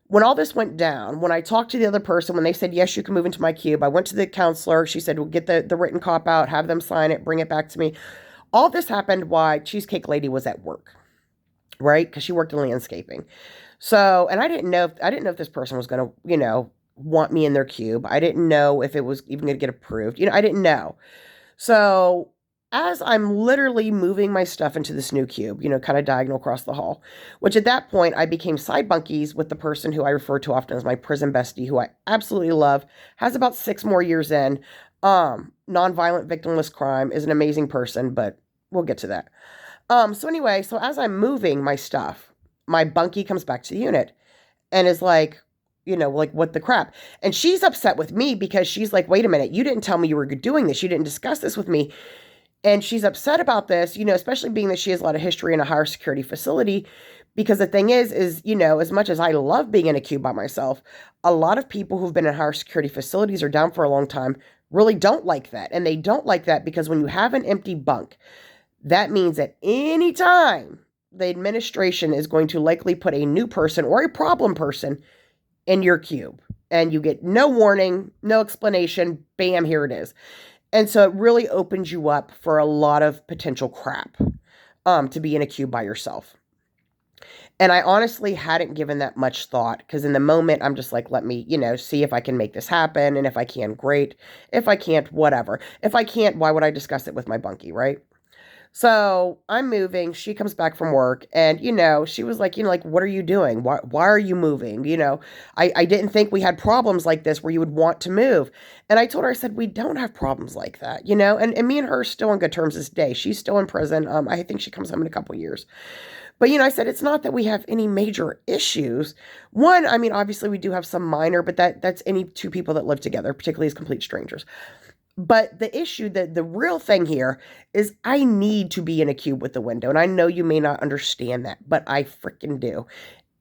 Speaker 1: when all this went down, when I talked to the other person, when they said, yes, you can move into my cube, I went to the counselor. She said, well, get the written cop out, have them sign it, bring it back to me. All this happened while Cheesecake Lady was at work, right? Because she worked in landscaping. So, and I didn't know if this person was going to, want me in their cube. I didn't know if it was even going to get approved. I didn't know. So as I'm literally moving my stuff into this new cube, kind of diagonal across the hall, which at that point I became side bunkies with the person who I refer to often as my prison bestie, who I absolutely love, has about 6 more years in, nonviolent victimless crime, is an amazing person, but we'll get to that. So anyway, so as I'm moving my stuff, my bunkie comes back to the unit and is like, like, what the crap? And she's upset with me because she's like, wait a minute, you didn't tell me you were doing this. You didn't discuss this with me. And she's upset about this, especially being that she has a lot of history in a higher security facility. Because the thing is, as much as I love being in a cube by myself, a lot of people who've been in higher security facilities or down for a long time really don't like that. And they don't like that because when you have an empty bunk, that means at any time the administration is going to likely put a new person or a problem person in your cube. And you get no warning, no explanation, bam, here it is. And so it really opens you up for a lot of potential crap to be in a cube by yourself. And I honestly hadn't given that much thought because in the moment, I'm just like, let me, see if I can make this happen. And if I can, great. If I can't, whatever. If I can't, why would I discuss it with my bunkie, right? So I'm moving. She comes back from work, and she was like, like, what are you doing? Why are you moving? I didn't think we had problems like this where you would want to move. And I told her, I said, we don't have problems like that, and me and her are still on good terms this day. She's still in prison. I think she comes home in a couple years. But I said it's not that we have any major issues. One, I mean, obviously we do have some minor, but that's any two people that live together, particularly as complete strangers. But the issue, the real thing here is I need to be in a cube with the window. And I know you may not understand that, but I freaking do.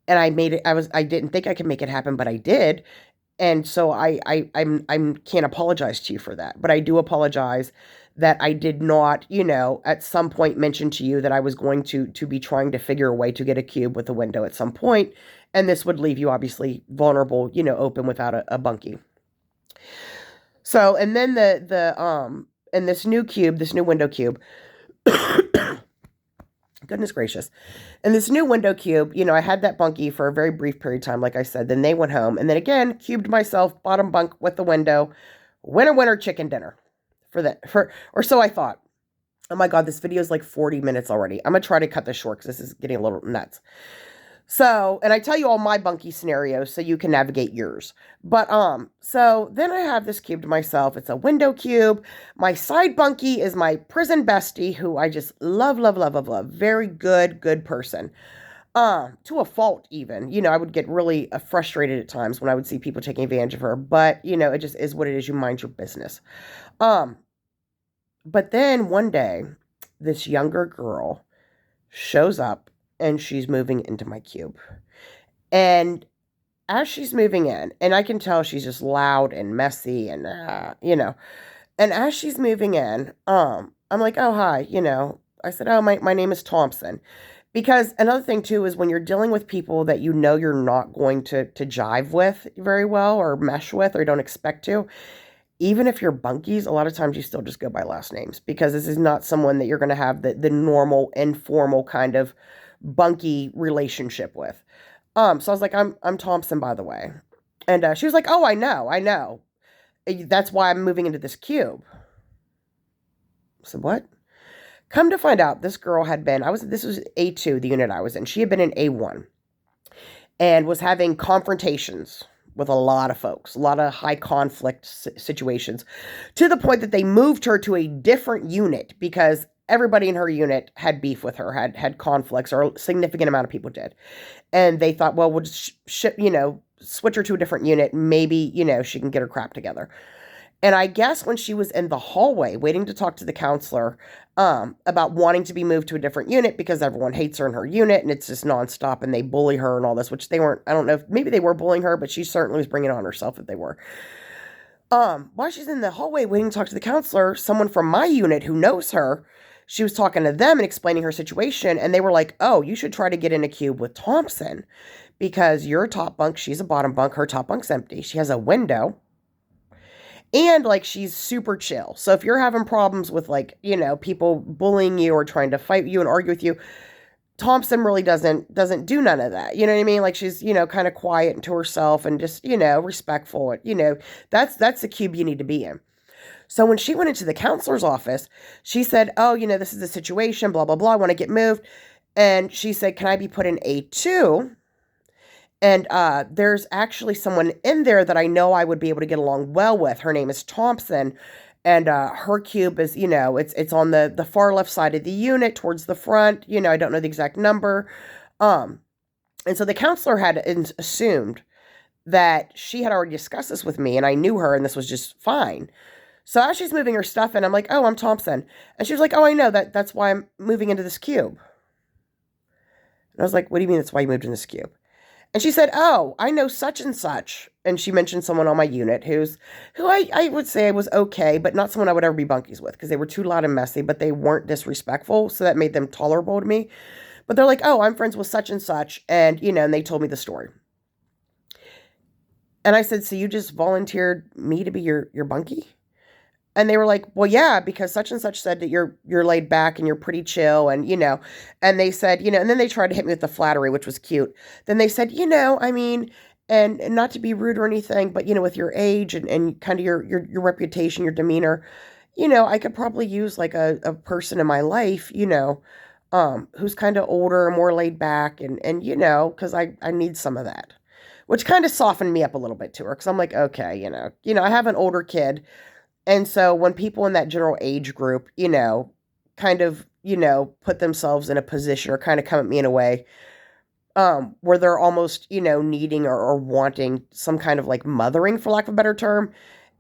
Speaker 1: And I made it, I didn't think I could make it happen, but I did. And so I'm can't apologize to you for that. But I do apologize that I did not, at some point mention to you that I was going to be trying to figure a way to get a cube with a window at some point. And this would leave you obviously vulnerable, open without a bunkie. So, and then and this new cube, this new window cube, goodness gracious. And this new window cube, I had that bunkie for a very brief period of time, like I said. Then they went home. And then again, cubed myself, bottom bunk with the window. Winner, winner, chicken dinner. Or so I thought. Oh my God, this video is like 40 minutes already. I'm going to try to cut this short because this is getting a little nuts. So, and I tell you all my bunkie scenarios so you can navigate yours. But, so then I have this cube to myself. It's a window cube. My side bunkie is my prison bestie, who I just love, love, love, love, love. Very good person. To a fault even. I would get really frustrated at times when I would see people taking advantage of her. But, it just is what it is. You mind your business. But then one day, this younger girl shows up and she's moving into my cube. And as she's moving in, and I can tell she's just loud and messy and, and as she's moving in, I'm like, oh, hi, I said, oh, my name is Thompson. Because another thing too is when you're dealing with people that you're not going to jive with very well or mesh with or don't expect to, even if you're bunkies, a lot of times you still just go by last names because this is not someone that you're going to have the normal, informal kind of bunky relationship with. So I was like, I'm Thompson, by the way. And she was like, oh, I know. That's why I'm moving into this cube. I said, what? Come to find out, this girl had been, this was A2, the unit I was in. She had been in A1 and was having confrontations with a lot of folks, a lot of high conflict situations, to the point that they moved her to a different unit because everybody in her unit had beef with her, had conflicts, or a significant amount of people did. And they thought, well, we'll just switch her to a different unit. Maybe, she can get her crap together. And I guess when she was in the hallway waiting to talk to the counselor about wanting to be moved to a different unit because everyone hates her in her unit and it's just nonstop and they bully her and all this, which they weren't, I don't know, maybe they were bullying her, but she certainly was bringing it on herself if they were. While she's in the hallway waiting to talk to the counselor, someone from my unit who knows her, she was talking to them and explaining her situation, and they were like, oh, you should try to get in a cube with Thompson because you're a top bunk, she's a bottom bunk, her top bunk's empty, she has a window. And, like, she's super chill. So if you're having problems with, like, people bullying you or trying to fight you and argue with you, Thompson really doesn't do none of that. You know what I mean? Like, she's, kind of quiet and to herself and just, respectful. That's the cube you need to be in. So when she went into the counselor's office, she said, oh, this is the situation, blah, blah, blah. I want to get moved. And she said, can I be put in A2? And there's actually someone in there that I know I would be able to get along well with. Her name is Thompson. And her cube is, it's on the far left side of the unit towards the front. I don't know the exact number. And so the counselor had assumed that she had already discussed this with me and I knew her and this was just fine. So as she's moving her stuff in, I'm like, oh, I'm Thompson. And she was like, oh, I know that's why I'm moving into this cube. And I was like, what do you mean that's why you moved in this cube? And she said, oh, I know such and such. And she mentioned someone on my unit who I would say was okay, but not someone I would ever be bunkies with because they were too loud and messy, but they weren't disrespectful. So that made them tolerable to me. But they're like, oh, I'm friends with such and such. And, and they told me the story. And I said, so you just volunteered me to be your bunkie? And they were like, well, yeah, because such and such said that you're laid back and you're pretty chill. And, and they said, and then they tried to hit me with the flattery, which was cute. Then they said, I mean, and not to be rude or anything, but, with your age and kind of your reputation, your demeanor, I could probably use like a person in my life, who's kind of older, more laid back, and because I need some of that, which kind of softened me up a little bit to her, because I'm like, okay, I have an older kid, and so when people in that general age group, kind of, put themselves in a position or kind of come at me in a way, where they're almost, needing or wanting some kind of like mothering, for lack of a better term,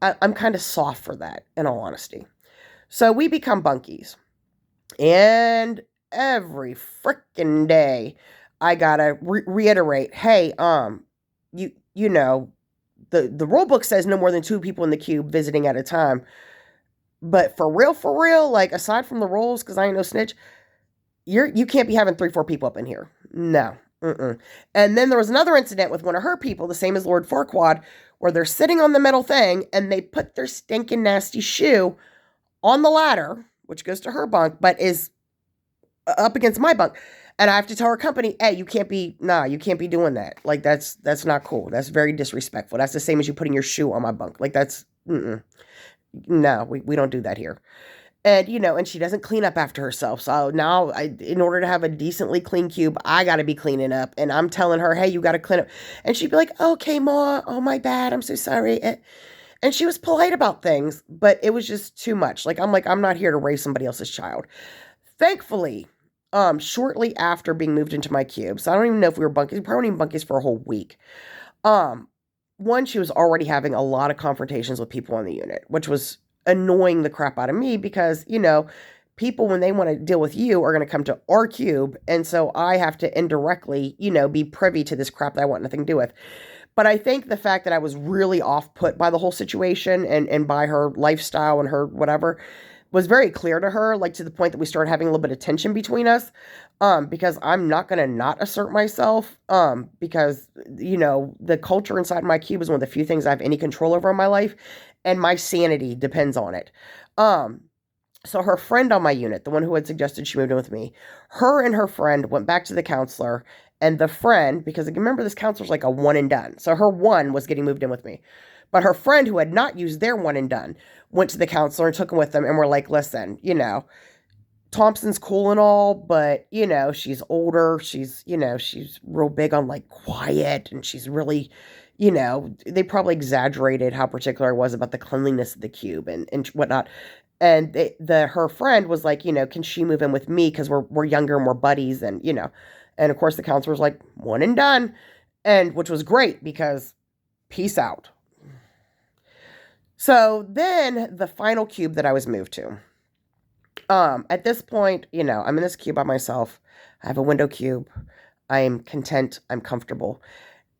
Speaker 1: I'm kind of soft for that, in all honesty. So we become bunkies. And every freaking day, I gotta reiterate, hey, the rule book says no more than two people in the cube visiting at a time. But for real, like aside from the rules, because I ain't no snitch, you can't be having 3, 4 people up in here. No. Mm-mm. And then there was another incident with one of her people, the same as Lord Farquaad, where they're sitting on the metal thing and they put their stinking nasty shoe on the ladder, which goes to her bunk, but is up against my bunk. And I have to tell her company, hey, you can't be doing that. Like, that's not cool. That's very disrespectful. That's the same as you putting your shoe on my bunk. Like, no, we don't do that here. And, and she doesn't clean up after herself. So now, in order to have a decently clean cube, I got to be cleaning up. And I'm telling her, hey, you got to clean up. And she'd be like, okay, Ma, oh, my bad. I'm so sorry. And she was polite about things, but it was just too much. I'm not here to raise somebody else's child. Thankfully, shortly after being moved into my cube, so I don't even know if we were bunkies, we probably weren't even bunkies for a whole week. One, she was already having a lot of confrontations with people on the unit, which was annoying the crap out of me because, people, when they want to deal with you, are going to come to our cube. And so I have to indirectly, be privy to this crap that I want nothing to do with. But I think the fact that I was really off put by the whole situation and by her lifestyle and her whatever was very clear to her, like to the point that we started having a little bit of tension between us. Because I'm not going to not assert myself. Because, the culture inside my cube is one of the few things I have any control over in my life. And my sanity depends on it. So her friend on my unit, the one who had suggested she moved in with me, her and her friend went back to the counselor, and the friend, because remember this counselor's like a one and done, so her one was getting moved in with me. But her friend who had not used their one and done went to the counselor and took him with them and were like, listen, Thompson's cool and all, but, she's older. She's real big on like quiet, and she's really, they probably exaggerated how particular I was about the cleanliness of the cube and whatnot. And her friend was like, can she move in with me? Cause we're younger and we're buddies. And, and of course the counselor was like, one and done. And which was great because peace out. So then the final cube that I was moved to, at this point, I'm in this cube by myself. I have a window cube. I'm content. I'm comfortable.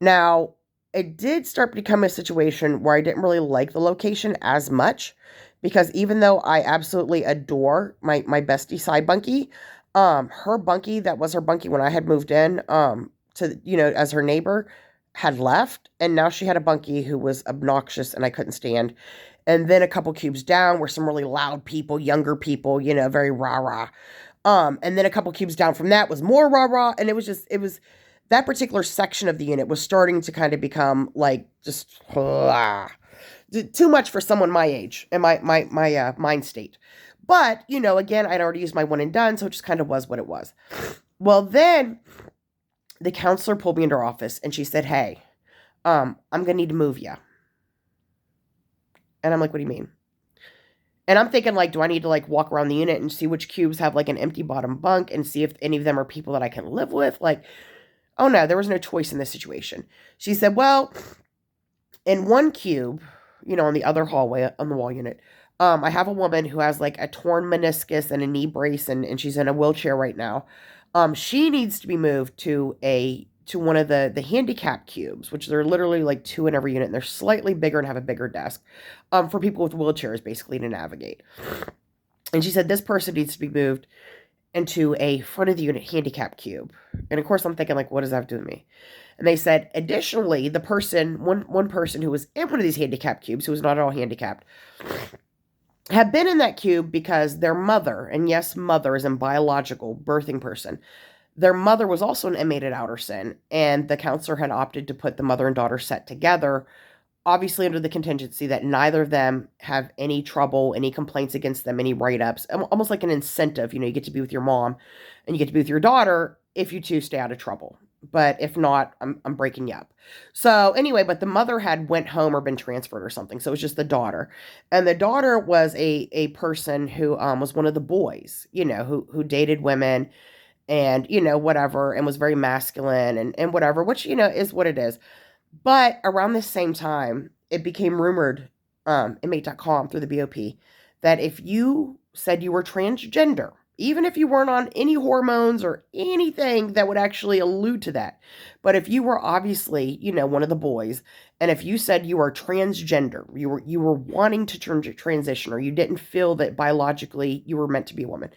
Speaker 1: Now, it did start to become a situation where I didn't really like the location as much because even though I absolutely adore my bestie side bunkie, her bunkie that was her bunkie when I had moved in, to, as her neighbor, had left, and now she had a bunkie who was obnoxious and I couldn't stand. And then a couple cubes down were some really loud people, younger people, very rah-rah. And then a couple cubes down from that was more rah-rah, and it was that particular section of the unit was starting to kind of become like just too much for someone my age and my mind state. But, again, I'd already used my one and done, so it just kind of was what it was. Well, then the counselor pulled me into her office and she said, hey, I'm going to need to move you. And I'm like, what do you mean? And I'm thinking, like, do I need to, like, walk around the unit and see which cubes have, like, an empty bottom bunk and see if any of them are people that I can live with? Like, oh, no, there was no choice in this situation. She said, well, in one cube, on the other hallway on the wall unit, I have a woman who has, like, a torn meniscus and a knee brace, and she's in a wheelchair right now. She needs to be moved to one of the handicap cubes, which they're literally like 2 in every unit, and they're slightly bigger and have a bigger desk, for people with wheelchairs basically to navigate. And she said this person needs to be moved into a front of the unit handicap cube. And of course I'm thinking, like, what does that have to do with me? And they said, additionally, the person, one person who was in one of these handicap cubes, who was not at all handicapped, had been in that cube because their mother, and yes, mother is a biological birthing person, their mother was also an inmate at Outerson, and the counselor had opted to put the mother and daughter set together, obviously under the contingency that neither of them have any trouble, any complaints against them, any write-ups, almost like an incentive. You get to be with your mom and you get to be with your daughter if you two stay out of trouble. But if not, I'm breaking you up. So anyway, but the mother had went home or been transferred or something. So it was just the daughter. And the daughter was a person who was one of the boys, who dated women and, whatever, and was very masculine and whatever, which, is what it is. But around this same time, it became rumored, inmate.com through the BOP, that if you said you were transgender, even if you weren't on any hormones or anything that would actually allude to that, but if you were obviously, one of the boys, and if you said you were transgender, you were wanting to transition, or you didn't feel that biologically you were meant to be a woman,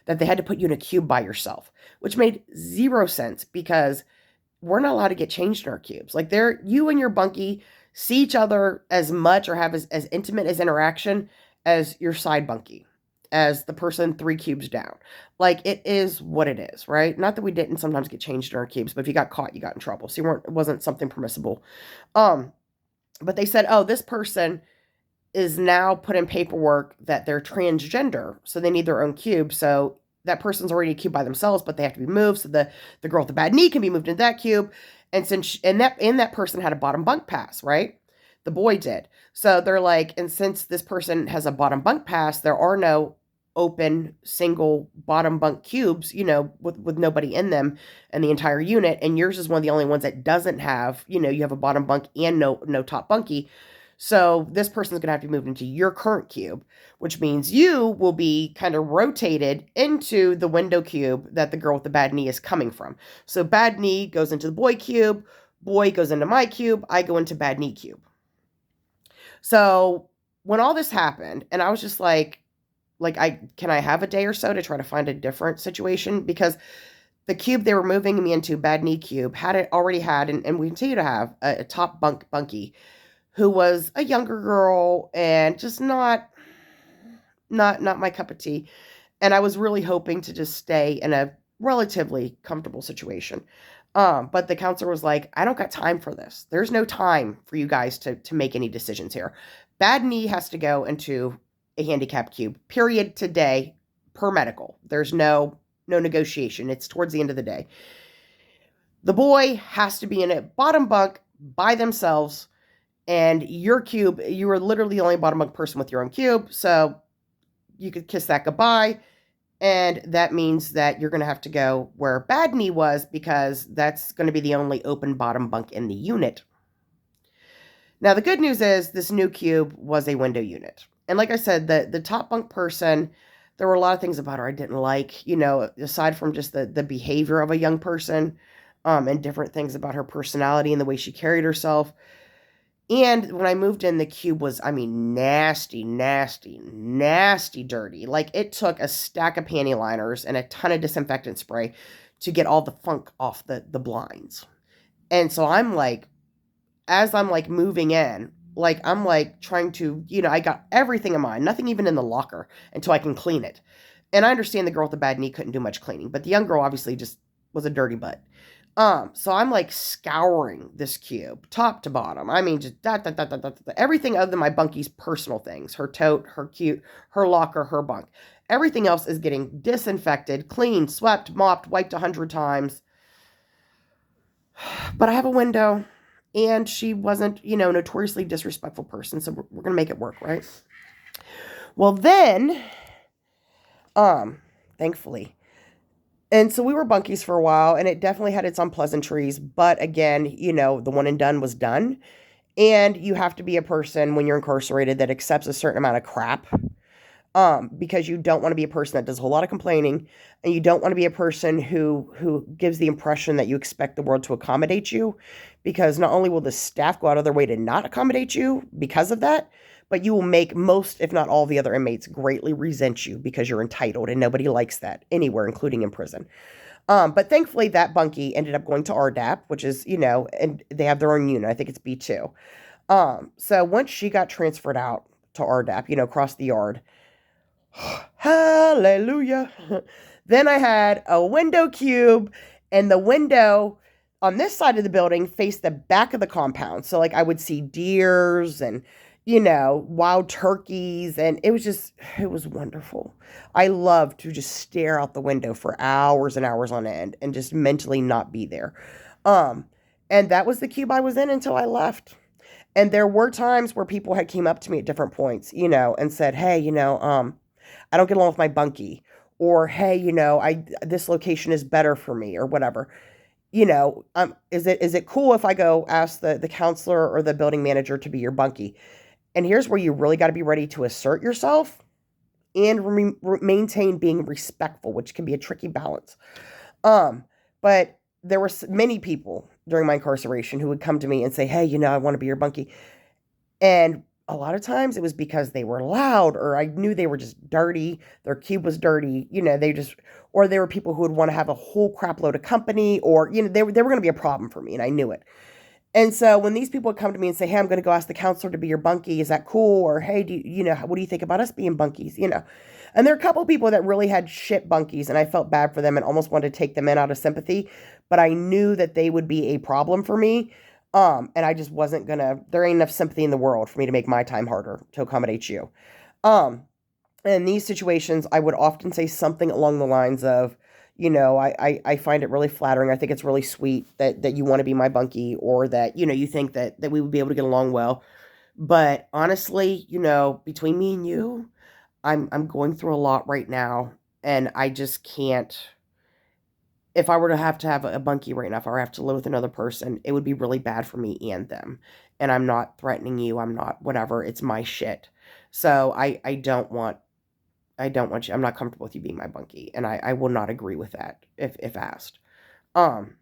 Speaker 1: that they had to put you in a cube by yourself, which made zero sense because we're not allowed to get changed in our cubes. Like you and your bunkie see each other as much or have as intimate as interaction as your side bunkie, as the person 3 cubes down. Like it is what it is, right? Not that we didn't sometimes get changed in our cubes, but if you got caught, you got in trouble. So it wasn't something permissible. But they said, oh, this person is now put in paperwork that they're transgender, so they need their own cube. So that person's already a cube by themselves, but they have to be moved. So the girl with the bad knee can be moved into that cube. And that person had a bottom bunk pass, right? The boy did. So they're like, and since this person has a bottom bunk pass, there are no open single bottom bunk cubes, with nobody in them and the entire unit. And yours is one of the only ones that doesn't have, you have a bottom bunk and no top bunkie. So this person's going to have to be moved into your current cube, which means you will be kind of rotated into the window cube that the girl with the bad knee is coming from. So bad knee goes into the boy cube, boy goes into my cube, I go into bad knee cube. So when all this happened, and I was just like, can I have a day or so to try to find a different situation? Because the cube they were moving me into, bad knee cube, already had, and we continue to have a top bunkie who was a younger girl and just not my cup of tea. And I was really hoping to just stay in a relatively comfortable situation. But the counselor was like, I don't got time for this. There's no time for you guys to make any decisions here. Bad knee has to go into a handicap cube, period, today, per medical. There's no negotiation. It's towards the end of the day. The boy has to be in a bottom bunk by themselves. And your cube, you are literally the only bottom bunk person with your own cube. So you could kiss that goodbye. And that means that you're going to have to go where bad knee was, because that's going to be the only open bottom bunk in the unit. Now, the good news is this new cube was a window unit. And like I said, the top bunk person, there were a lot of things about her I didn't like, aside from just the behavior of a young person, and different things about her personality and the way she carried herself. And when I moved in, the cube was, nasty, nasty, nasty dirty. Like, it took a stack of panty liners and a ton of disinfectant spray to get all the funk off the blinds. And so I'm like, as I'm like moving in, like I'm like trying to, I got everything in mind, nothing even in the locker until I can clean it. And I understand the girl with the bad knee couldn't do much cleaning, but the young girl obviously just was a dirty butt. So I'm like scouring this cube, top to bottom. Just everything other than my bunkie's personal things, her tote, her cube, her locker, her bunk. Everything else is getting disinfected, cleaned, swept, mopped, wiped 100 times. But I have a window, and she wasn't, notoriously disrespectful person, so we're going to make it work, right? Well, then, thankfully. And so we were bunkies for a while, and it definitely had its unpleasantries. But again, the one and done was done. And you have to be a person when you're incarcerated that accepts a certain amount of crap, because you don't want to be a person that does a whole lot of complaining, and you don't want to be a person who gives the impression that you expect the world to accommodate you, because not only will the staff go out of their way to not accommodate you because of that, but you will make most, if not all, the other inmates greatly resent you because you're entitled, and nobody likes that anywhere, including in prison. But thankfully, that bunkie ended up going to RDAP, which is, and they have their own unit. I think it's B2. So once she got transferred out to RDAP, across the yard, hallelujah. Then I had a window cube, and the window, on this side of the building faced the back of the compound. So like I would see deers and wild turkeys, and it was wonderful. I love to just stare out the window for hours and hours on end and just mentally not be there. Um and that was the cube I was in until I left. And there were times where people had came up to me at different points, and said, "Hey, I don't get along with my bunkie," or "Hey, I this location is better for me," or whatever. Is it cool if I go ask the counselor or the building manager to be your bunkie? And here's where you really got to be ready to assert yourself and maintain being respectful, which can be a tricky balance. But there were many people during my incarceration who would come to me and say, "Hey, I want to be your bunkie." And a lot of times it was because they were loud, or I knew they were just dirty. Their cube was dirty. Or there were people who would want to have a whole crap load of company, or, they were going to be a problem for me, and I knew it. And so when these people would come to me and say, "Hey, I'm going to go ask the counselor to be your bunkie. Is that cool?" Or, "Hey, what do you think about us being bunkies?" And there are a couple of people that really had shit bunkies, and I felt bad for them and almost wanted to take them in out of sympathy. But I knew that they would be a problem for me. And I just wasn't gonna, there ain't enough sympathy in the world for me to make my time harder to accommodate you. Um, in these situations, I would often say something along the lines of, I find it really flattering. I think it's really sweet that you want to be my bunkie, or that, you think that we would be able to get along well. But honestly, between me and you, I'm going through a lot right now, and I just can't. If I were to have a bunkie right now, if I were to have to live with another person, it would be really bad for me and them. And I'm not threatening you. I'm not whatever. It's my shit. So I don't want you. I'm not comfortable with you being my bunkie, and I will not agree with that if asked. Um,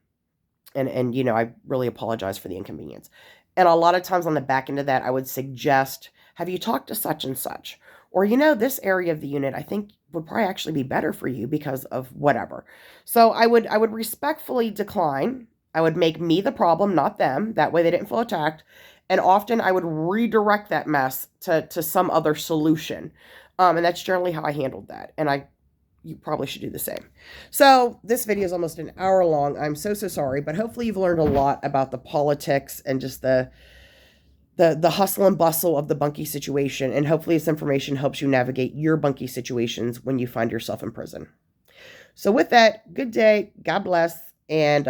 Speaker 1: and I really apologize for the inconvenience. And a lot of times on the back end of that, I would suggest, "Have you talked to such and such?" Or, "This area of the unit I think would probably actually be better for you because of whatever." So I would respectfully decline. I would make me the problem, not them. That way they didn't feel attacked. And often I would redirect that mess to some other solution. And that's generally how I handled that. And you probably should do the same. So this video is almost an hour long. I'm so sorry, but hopefully you've learned a lot about the politics and just the hustle and bustle of the bunkie situation. And hopefully this information helps you navigate your bunkie situations when you find yourself in prison. So with that, good day, God bless, and